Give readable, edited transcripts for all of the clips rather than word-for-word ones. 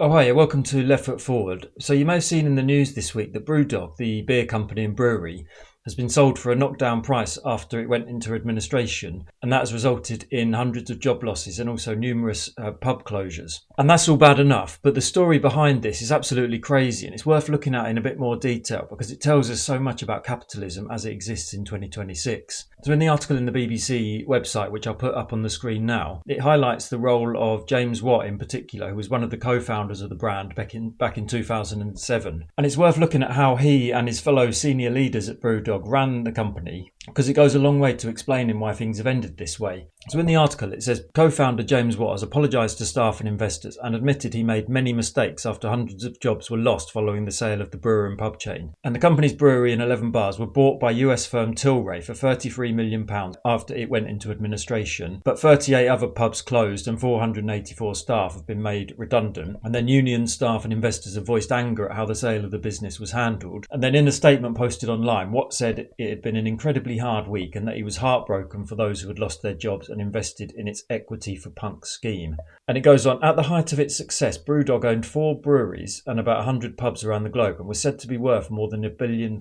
Oh, hi, welcome to Left Foot Forward. So, you may have seen in the news this week that BrewDog, the beer company and brewery, has been sold for a knockdown price after it went into administration, and that has resulted in hundreds of job losses and also numerous pub closures. And that's all bad enough, but the story behind this is absolutely crazy, and it's worth looking at in a bit more detail because it tells us so much about capitalism as it exists in 2026. So in the article in the BBC website, which I'll put up on the screen now, it highlights the role of James Watt in particular, who was one of the co-founders of the brand back in 2007. And it's worth looking at how he and his fellow senior leaders at BrewDog ran the company, because it goes a long way to explaining why things have ended this way. So in the article it says co-founder James Watt has apologised to staff and investors and admitted he made many mistakes after hundreds of jobs were lost following the sale of the brewer and pub chain. And the company's brewery and 11 bars were bought by US firm Tilray for £33 million after it went into administration, but 38 other pubs closed and 484 staff have been made redundant. And then union staff and investors have voiced anger at how the sale of the business was handled. And then in a statement posted online, Watt said it had been an incredibly hard week and that he was heartbroken for those who had lost their jobs and invested in its equity for punk scheme. And it goes on, at the height of its success, BrewDog owned 4 breweries and about 100 pubs around the globe and was said to be worth more than £1 billion.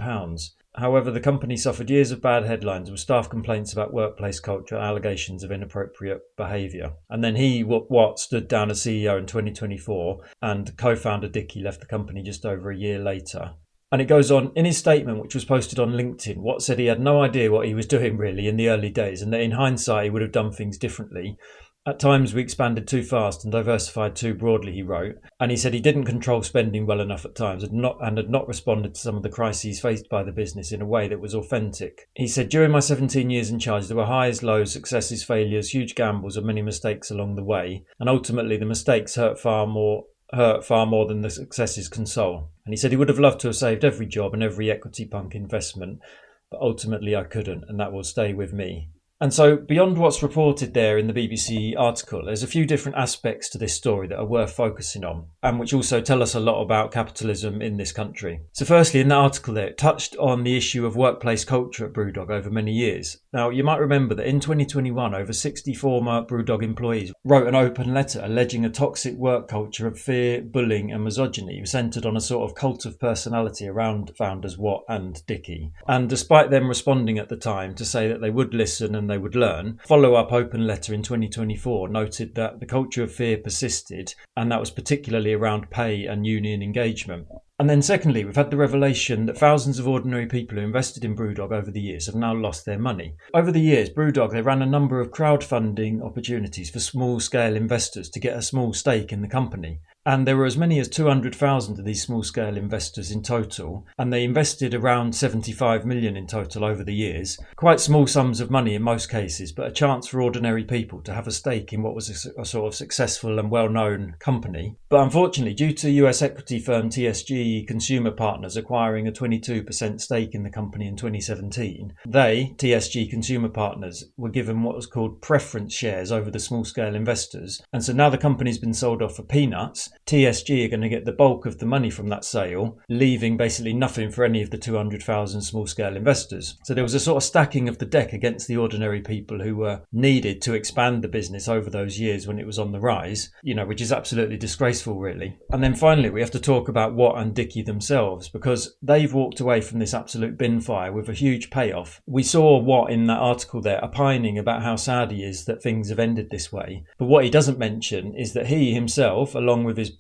However, the company suffered years of bad headlines with staff complaints about workplace culture and allegations of inappropriate behaviour. And then Watt stood down as CEO in 2024 and co-founder Dickey left the company just over a year later. And it goes on, in his statement, which was posted on LinkedIn, Watt said he had no idea what he was doing really in the early days and that in hindsight he would have done things differently. At times we expanded too fast and diversified too broadly, he wrote. And he said he didn't control spending well enough at times and had not responded to some of the crises faced by the business in a way that was authentic. He said, during my 17 years in charge, there were highs, lows, successes, failures, huge gambles and many mistakes along the way. And ultimately the mistakes hurt far more than the successes console. And he said he would have loved to have saved every job and every equity punk investment, but ultimately I couldn't, and that will stay with me. And so beyond what's reported there in the BBC article, there's a few different aspects to this story that are worth focusing on and which also tell us a lot about capitalism in this country. So firstly, in that article there, it touched on the issue of workplace culture at BrewDog over many years. Now, you might remember that in 2021, over 60 former BrewDog employees wrote an open letter alleging a toxic work culture of fear, bullying and misogyny centred on a sort of cult of personality around founders Watt and Dickey. And despite them responding at the time to say that they would listen and they would learn, follow-up open letter in 2024 noted that the culture of fear persisted, and that was particularly around pay and union engagement. And then secondly, we've had the revelation that thousands of ordinary people who invested in BrewDog over the years have now lost their money. Over the years, BrewDog, they ran a number of crowdfunding opportunities for small-scale investors to get a small stake in the company. And there were as many as 200,000 of these small-scale investors in total, and they invested around 75 million in total over the years. Quite small sums of money in most cases, but a chance for ordinary people to have a stake in what was a sort of successful and well-known company. But unfortunately, due to US equity firm TSG Consumer Partners acquiring a 22% stake in the company in 2017, they, TSG Consumer Partners, were given what was called preference shares over the small-scale investors. And so now the company's been sold off for peanuts. TSG are going to get the bulk of the money from that sale, leaving basically nothing for any of the 200,000 small-scale investors. So there was a sort of stacking of the deck against the ordinary people who were needed to expand the business over those years when it was on the rise, which is absolutely disgraceful, really. And then finally, we have to talk about Watt and Dickey themselves, because they've walked away from this absolute bin fire with a huge payoff. We saw Watt in that article there opining about how sad he is that things have ended this way. But what he doesn't mention is that he himself, along with his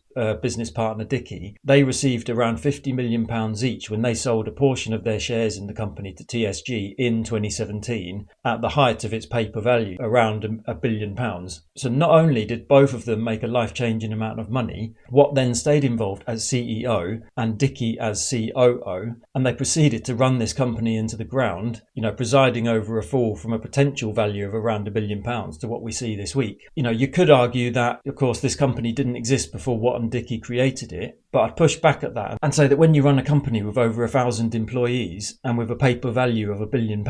business partner Dickey, they received around £50 million each when they sold a portion of their shares in the company to TSG in 2017 at the height of its paper value, around £1 billion. So not only did both of them make a life-changing amount of money, Watt then stayed involved as CEO and Dickey as COO, and they proceeded to run this company into the ground, presiding over a fall from a potential value of around £1 billion to what we see this week. You could argue that, of course, this company didn't exist before Watt and Dickey created it, but I'd push back at that and say that when you run a company with over 1,000 employees and with a paper value of £1 billion,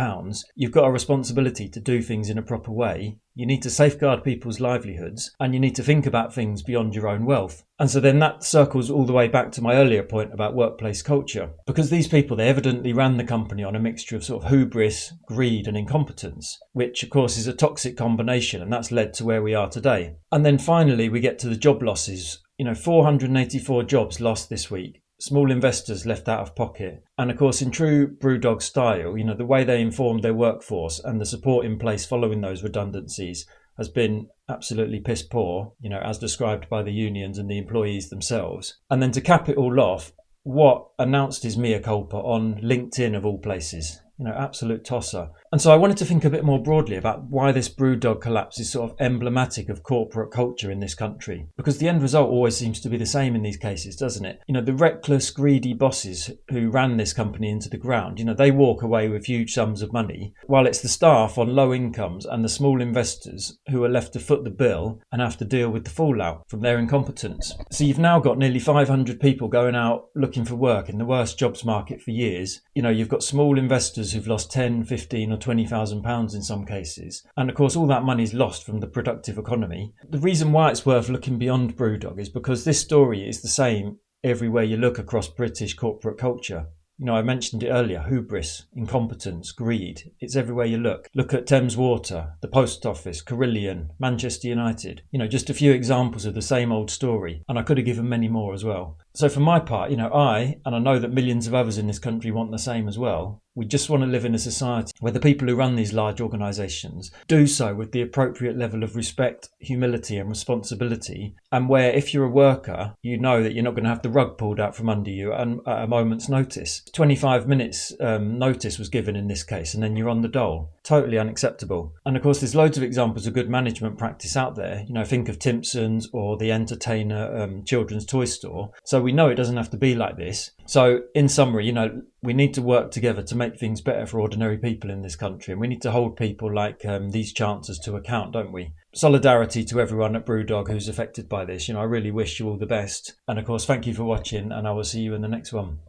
you've got a responsibility to do things in a proper way. You need to safeguard people's livelihoods and you need to think about things beyond your own wealth. And so then that circles all the way back to my earlier point about workplace culture, because these people, they evidently ran the company on a mixture of sort of hubris, greed and incompetence, which of course is a toxic combination, and that's led to where we are today. And then finally we get to the job losses 484 jobs lost this week. Small investors left out of pocket. And of course, in true BrewDog style, the way they informed their workforce and the support in place following those redundancies has been absolutely piss poor, as described by the unions and the employees themselves. And then to cap it all off, Watt announced his mea culpa on LinkedIn of all places. Absolute tosser. And so I wanted to think a bit more broadly about why this BrewDog collapse is sort of emblematic of corporate culture in this country. Because the end result always seems to be the same in these cases, doesn't it? The reckless, greedy bosses who ran this company into the ground, they walk away with huge sums of money, while it's the staff on low incomes and the small investors who are left to foot the bill and have to deal with the fallout from their incompetence. So you've now got nearly 500 people going out looking for work in the worst jobs market for years. You've got small investors who've lost 10, 15 or £20,000 in some cases. And of course, all that money's lost from the productive economy. The reason why it's worth looking beyond BrewDog is because this story is the same everywhere you look across British corporate culture. I mentioned it earlier, hubris, incompetence, greed. It's everywhere you look. Look at Thames Water, the Post Office, Carillion, Manchester United. Just a few examples of the same old story. And I could have given many more as well. So for my part, and I know that millions of others in this country want the same as well. We just want to live in a society where the people who run these large organisations do so with the appropriate level of respect, humility and responsibility, and where if you're a worker, you know that you're not going to have the rug pulled out from under you at a moment's notice. 25 minutes notice was given in this case, and then you're on the dole. Totally unacceptable. And of course, there's loads of examples of good management practice out there. Think of Timpsons or the Entertainer children's toy store. So we know it doesn't have to be like this. So in summary, we need to work together to make things better for ordinary people in this country. And we need to hold people like these chancellors to account, don't we? Solidarity to everyone at BrewDog who's affected by this. I really wish you all the best. And of course, thank you for watching, and I will see you in the next one.